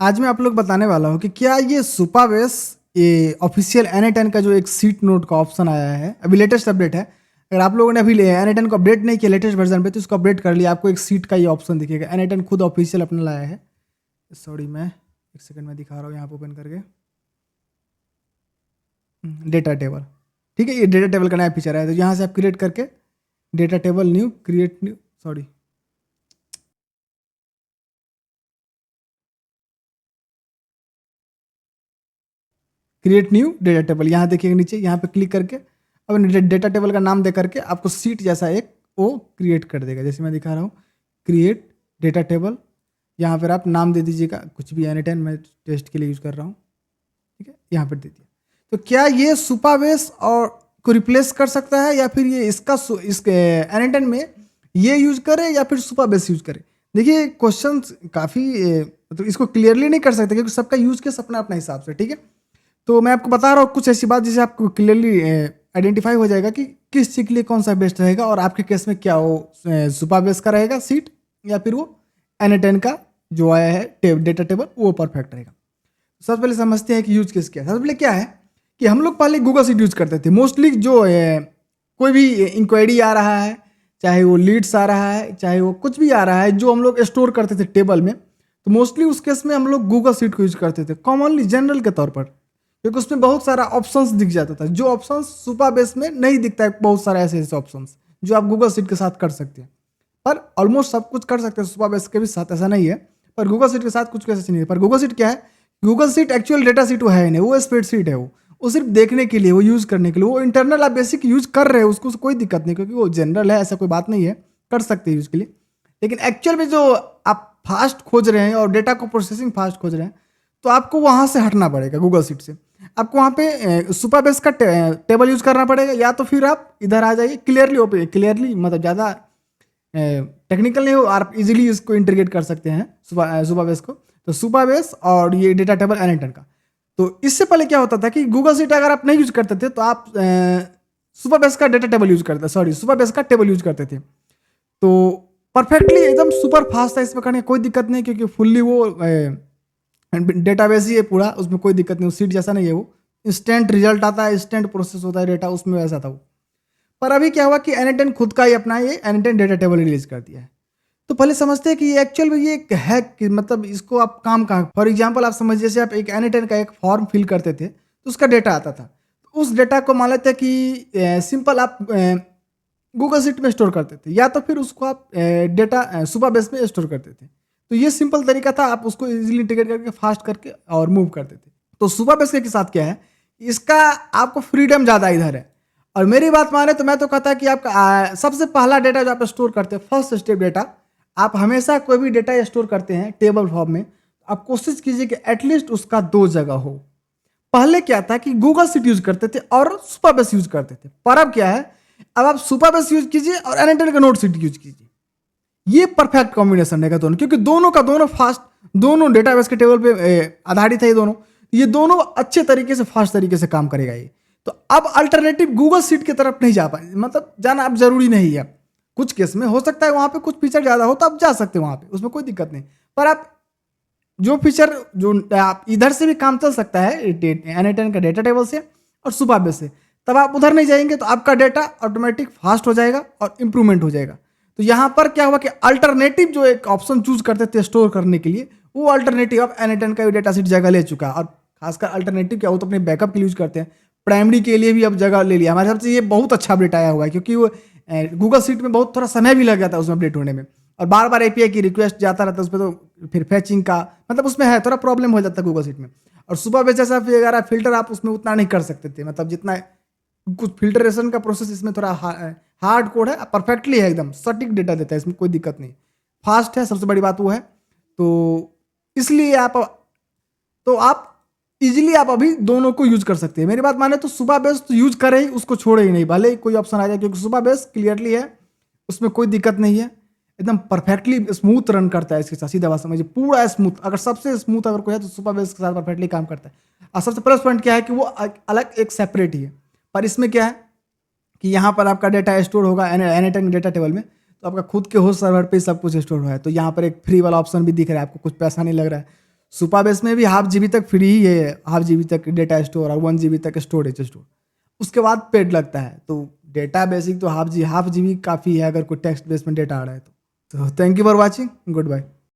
आज मैं आप लोग बताने वाला हूँ कि क्या ये सुपावेस ये ऑफिशियल N10 का जो एक सीट नोट का ऑप्शन आया है, अभी लेटेस्ट अपडेट है। अगर आप लोगों ने अभी N10 को अपडेट नहीं किया लेटेस्ट वर्जन पे तो इसको अपडेट कर लिया, आपको एक सीट का ये ऑप्शन दिखेगा। N10 खुद ऑफिशियल अपना लाया है। सॉरी, मैं एक सेकंड में दिखा रहा हूँ यहाँ पे ओपन करके। डेटा टेबल, ठीक है, ये डेटा टेबल का नया फीचर है। तो यहाँ से आप क्रिएट करके data table new create new sorry create new data table, यहाँ देखिएगा नीचे, यहाँ पे क्लिक करके अब डेटा टेबल का नाम दे करके आपको सीट जैसा एक वो क्रिएट कर देगा। जैसे मैं दिखा रहा हूँ, क्रिएट डेटा टेबल, यहाँ पर आप नाम दे दीजिएगा कुछ भी, N10 मैं टेस्ट के लिए यूज़ कर रहा हूँ, ठीक है, यहाँ पर दे दिया। तो क्या ये सुपावेस और को रिप्लेस कर सकता है या फिर ये इसके N10 में ये यूज करे या फिर सुपावेस यूज करे? देखिए क्वेश्चन काफ़ी मतलब इसको क्लियरली नहीं कर सकते क्योंकि सबका यूज केस अपना अपना हिसाब से, ठीक है। तो मैं आपको बता रहा हूँ कुछ ऐसी बात जिससे आपको क्लियरली आइडेंटिफाई हो जाएगा कि किस चीज़ के लिए कौन सा बेस्ट रहेगा और आपके केस में क्या वो सुपावेस का रहेगा सीट या फिर वो N10 का जो आया है डेटा टेबल वो परफेक्ट रहेगा। सबसे पहले समझते हैं कि यूज केस क्या है। सबसे पहले क्या है कि हम लोग पहले गूगल शीट यूज करते थे मोस्टली। जो कोई भी इंक्वायरी आ रहा है, चाहे वो लीड्स आ रहा है, चाहे वो कुछ भी आ रहा है जो हम लोग स्टोर करते थे टेबल में, तो मोस्टली उस केस में हम लोग गूगल शीट को यूज करते थे कॉमनली जनरल के तौर पर, क्योंकि उसमें बहुत सारा ऑप्शंस दिख जाता था जो ऑप्शंस सुपाबेस में नहीं दिखता है। बहुत सारे ऐसे ऐसे ऑप्शंस जो आप गूगल शीट के साथ कर सकते हैं, पर ऑलमोस्ट सब कुछ कर सकते हैं सुपाबेस के भी साथ, ऐसा नहीं है। पर गूगल शीट के साथ कुछ कैसे नहीं है। पर गूगल शीट क्या है, Google sheet actual data sheet वो है ही नहीं, वो स्प्रेडशीट है। वो सिर्फ देखने के लिए, वो यूज़ करने के लिए, वो इंटरनल आप बेसिक यूज़ कर रहे हो उसको कोई दिक्कत नहीं, क्योंकि वो जनरल है, ऐसा कोई बात नहीं है, कर सकते हैं यूज़ के लिए। लेकिन एक्चुअल में जो आप फास्ट खोज रहे हैं और डेटा को प्रोसेसिंग फास्ट खोज रहे हैं तो आपको वहाँ से हटना पड़ेगा गूगल शीट से। आपको वहाँ पे सुपाबेस का टेबल यूज़ करना पड़ेगा, या तो फिर आप इधर आ जाइए क्लियरली मतलब ज़्यादा टेक्निकल नहीं हो, आप इजीली इसको इंटीग्रेट कर सकते हैं सुपाबेस को। तो सुपाबेस और ये डेटा टेबल N10 का। तो इससे पहले क्या होता था कि गूगल शीट अगर आप नहीं यूज करते थे तो आप सुपाबेस का डेटा टेबल यूज करते, सॉरी सुपाबेस का टेबल यूज करते थे, तो परफेक्टली एकदम सुपर फास्ट था, इसमें करने कोई दिक्कत नहीं, क्योंकि फुल्ली वो डेटाबेस ही है पूरा, उसमें कोई दिक्कत नहीं। सीट जैसा नहीं है, वो इंस्टेंट रिजल्ट आता है, इंस्टेंट प्रोसेस होता है डेटा, उसमें वैसा था वो। पर अभी क्या हुआ कि N10 खुद का ही अपना ये N10 डेटा टेबल रिलीज कर दिया है। तो पहले समझते हैं कि ये एक्चुअल में ये एक है कि मतलब इसको आप काम कहाँ, फॉर एग्जांपल आप समझ, जैसे आप एक N10 का एक फॉर्म फिल करते थे तो उसका डेटा आता था, तो उस डेटा को मान लेते हैं कि सिंपल आप गूगल शीट में स्टोर करते थे, या तो फिर उसको आप डेटा सुपाबेस में स्टोर करते थे। तो ये सिंपल तरीका था, आप उसको इजीली इंटीग्रेट करके फास्ट करके और मूव करते थे। तो सुपाबेस के साथ क्या है, इसका आपको फ्रीडम ज़्यादा इधर है। और मेरी बात माने तो मैं तो कहता है कि आपका सबसे पहला डेटा जो आप स्टोर करते हैं, फर्स्ट स्टेप डेटा, आप हमेशा कोई भी डेटा स्टोर करते हैं टेबल फॉर्म में, आप कोशिश कीजिए कि एटलीस्ट उसका 2 जगह हो। पहले क्या था कि गूगल शीट यूज करते थे और सुपाबेस यूज करते थे, पर अब क्या है, अब आप सुपाबेस यूज कीजिए और N10 का नोट शीट यूज कीजिए। ये परफेक्ट कॉम्बिनेशन रहेगा दोनों, क्योंकि दोनों का दोनों फास्ट, दोनों डेटाबेस के टेबल पे आधारित है ये दोनों अच्छे तरीके से फास्ट तरीके से काम करेगा ये। तो अब अल्टरनेटिव गूगल शीट की तरफ नहीं जा पाए, मतलब जाना अब जरूरी नहीं है। कुछ केस में हो सकता है वहाँ पे कुछ फीचर ज़्यादा हो तो आप जा सकते हैं वहाँ पे, उसमें कोई दिक्कत नहीं। पर आप जो फीचर जो आप इधर से भी काम चल सकता है N10 का डेटा टेबल से और सुपाबेस से, तब आप उधर नहीं जाएंगे तो आपका डेटा ऑटोमेटिक फास्ट हो जाएगा और इम्प्रूवमेंट हो जाएगा। तो यहाँ पर क्या हुआ कि अल्टरनेटिव जो एक ऑप्शन चूज करते थे स्टोर करने के लिए, वो अल्टरनेटिव अब N10 का डेटा सीट जगह ले चुका है। और खासकर अल्टरनेटिव क्या, वो तो अपने बैकअप के लिए यूज करते हैं, प्राइमरी के लिए भी अब जगह ले लिया। हमारे हिसाब से ये बहुत अच्छा अपडेट आया हुआ है, क्योंकि वो गूगल शीट में बहुत थोड़ा समय भी लग जाता है उसमें अपडेट होने में, और बार बार API की रिक्वेस्ट जाता रहता है उसमें, तो फिर फैचिंग का मतलब उसमें है थोड़ा प्रॉब्लम हो जाता है गूगल शीट में। और सुपाबेस जैसा वगैरह फिल्टर आप उसमें उतना नहीं कर सकते थे, मतलब जितना कुछ फिल्टरेशन का प्रोसेस इसमें थोड़ा हार्ड कोड है, परफेक्टली है, एकदम सटीक डेटा देता है, इसमें कोई दिक्कत नहीं, फास्ट है, सबसे बड़ी बात वो है। तो इसलिए आप इजीली आप अभी दोनों को यूज कर सकते हैं। मेरी बात माने तो सुपाबेस तो यूज करे ही, उसको छोड़े ही नहीं, भले ही कोई ऑप्शन आ जाए, क्योंकि सुपाबेस क्लियरली है, उसमें कोई दिक्कत नहीं है, एकदम परफेक्टली स्मूथ रन करता है इसके साथ, सीधा बात समझिए, पूरा स्मूथ। अगर सबसे स्मूथ अगर कोई है तो सुपाबेस के साथ परफेक्टली काम करता है। और सबसे प्लस पॉइंट क्या है कि वो अलग एक सेपरेट ही है। पर इसमें क्या है कि यहाँ पर आपका डेटा स्टोर होगा N10 डेटा टेबल में, तो आपका खुद के होस्ट सर्वर पे सब कुछ स्टोर हुआ है। तो यहाँ पर एक फ्री वाला ऑप्शन भी दिख रहा है आपको, कुछ पैसा नहीं लग रहा है, सुपरबेस में भी हाफ जीबी तक फ्री ही है, हाफ जीबी तक डेटा स्टोर और 1 GB तक स्टोरेज स्टोर, उसके बाद पेड लगता है। तो डेटा बेसिक तो हाफ जीबी काफ़ी है अगर कोई टेक्स्ट बेस में डेटा आ रहा है तो thank you for watching, good bye.